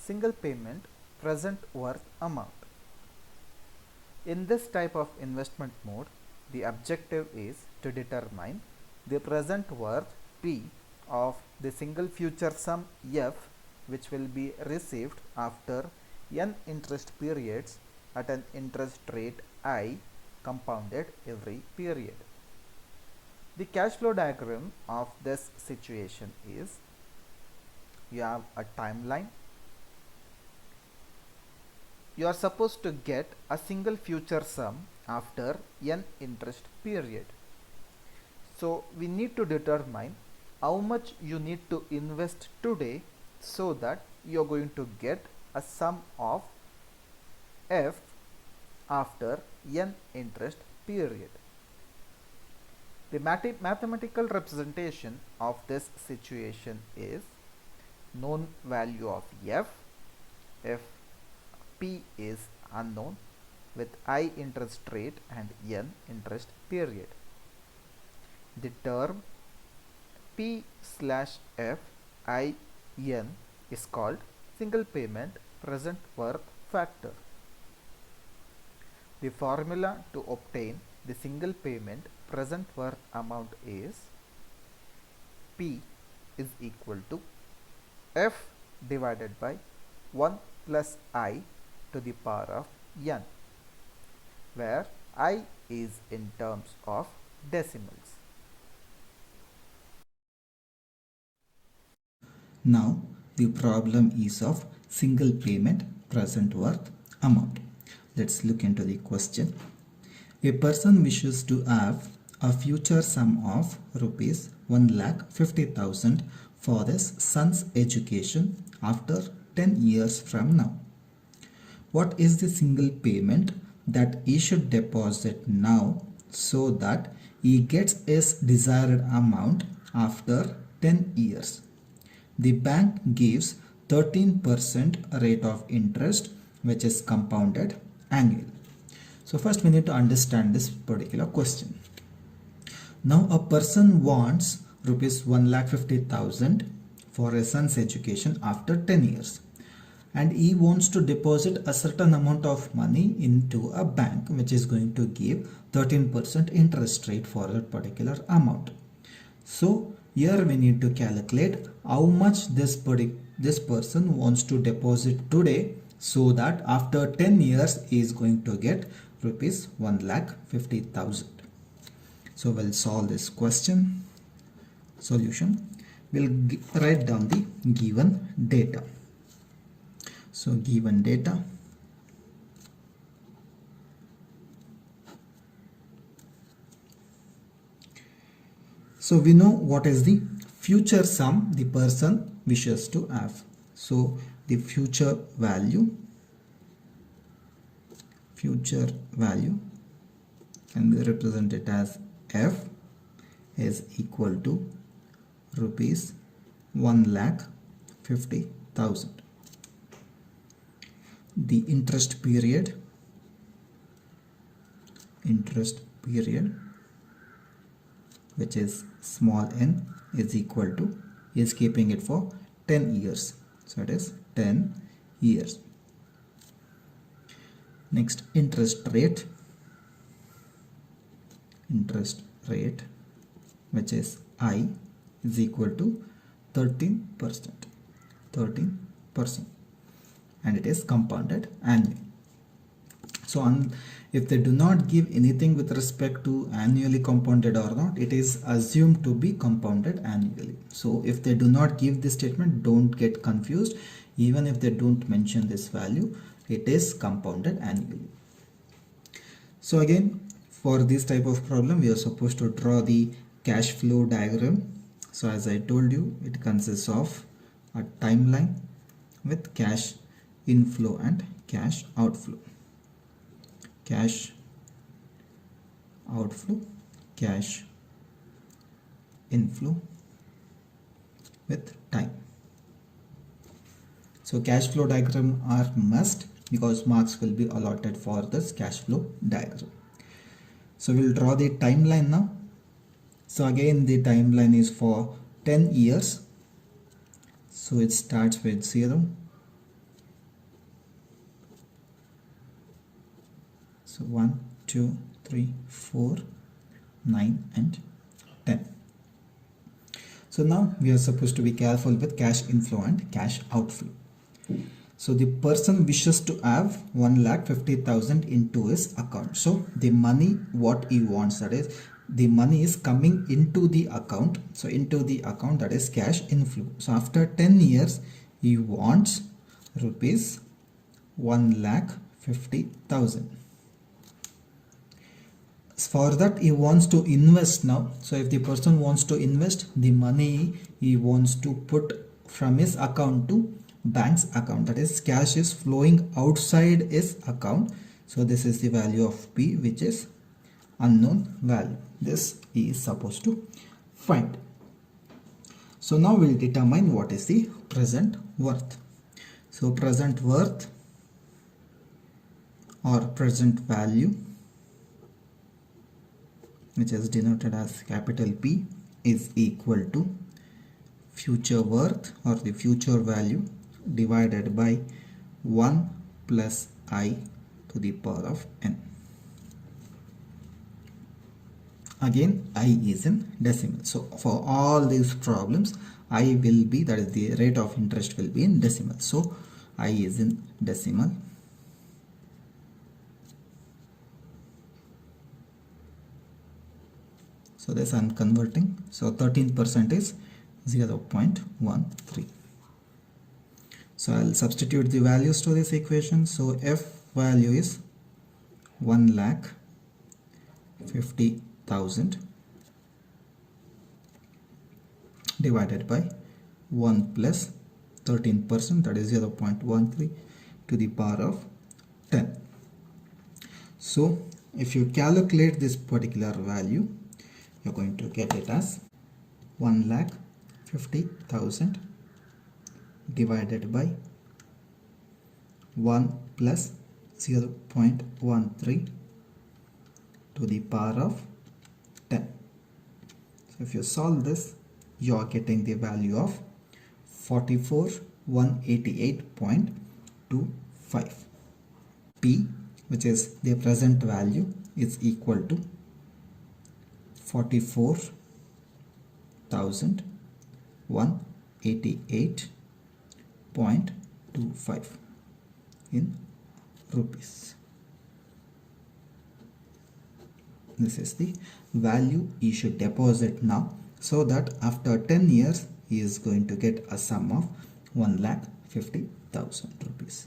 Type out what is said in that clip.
single payment present worth amount. In this type of investment mode, the objective is to determine the present worth P of the single future sum F, which will be received after n interest periods at an interest rate I compounded every period. The cash flow diagram of this situation is, you have a timeline. You are supposed to get a single future sum after n interest period. So we need to determine how much you need to invest today so that you are going to get a sum of F after n interest period. The mathematical representation of this situation is known value of F, if P is unknown, with I interest rate and n interest period. The term P slash F I n is called single payment present worth factor. The formula to obtain the single payment present worth amount is P is equal to F divided by 1 plus I to the power of n, where I is in terms of decimals. Now the problem is of single payment present worth amount. Let's look into the question. A person wishes to have a future sum of rupees 1,50,000 for his son's education after 10 years from now. What is the single payment that he should deposit now so that he gets his desired amount after 10 years? The bank gives 13% rate of interest, which is compounded annually. So first we need to understand this particular question. Now a person wants rupees 1,50,000 for his son's education after 10 years. And he wants to deposit a certain amount of money into a bank which is going to give 13% interest rate for that particular amount. So here we need to calculate how much this person wants to deposit today so that after 10 years he is going to get rupees 1,50,000. So we'll solve this question. Solution. We'll write down the given data. So given data, so we know what is the future sum the person wishes to have. So the future value can be represented as F is equal to rupees 1,50,000. The interest period which is small n is equal to, is keeping it for 10 years, so it is 10 years. Next, interest rate which is I is equal to 13%, and it is compounded annually. So if they do not give anything with respect to annually compounded or not, it is assumed to be compounded annually. So if they do not give this statement, don't get confused. Even if they don't mention this value, it is compounded annually. So again, for this type of problem, we are supposed to draw the cash flow diagram. So as I told you, it consists of a timeline with cash inflow and cash outflow. Cash outflow, cash inflow with time. So cash flow diagram are must because marks will be allotted for this cash flow diagram. So we'll draw the timeline now. So again the timeline is for 10 years. So it starts with 0, So 1, 2, 3, 4, 9 and 10. So now we are supposed to be careful with cash inflow and cash outflow. So the person wishes to have 1,50,000 into his account. So the money what he wants, that is the money is coming into the account. So into the account, that is cash inflow. So after 10 years he wants rupees 1,50,000. For that he wants to invest now. So if the person wants to invest, the money he wants to put from his account to bank's account, that is cash is flowing outside his account. So this is the value of P, which is unknown value. This he is supposed to find. So now we'll determine what is the present worth. So present worth or present value, which is denoted as capital P, is equal to future worth or the future value divided by 1 plus I to the power of n. Again, I is in decimal. So for all these problems, I will be, that is the rate of interest will be in decimal. So I is in decimal. So this I am converting. So 13% is 0.13. So I'll substitute the values to this equation. So F value is 1,50,000 divided by 1 plus 13%, that is 0.13 to the power of 10. So if you calculate this particular value, you're going to get it as 1,50,000 divided by 1 plus 0.13 to the power of 10. So if you solve this, you are getting the value of 44,188.25. P, which is the present value, is equal to 44,188.25 in rupees. This is the value he should deposit now, so that after 10 years he is going to get a sum of 1,50,000 rupees.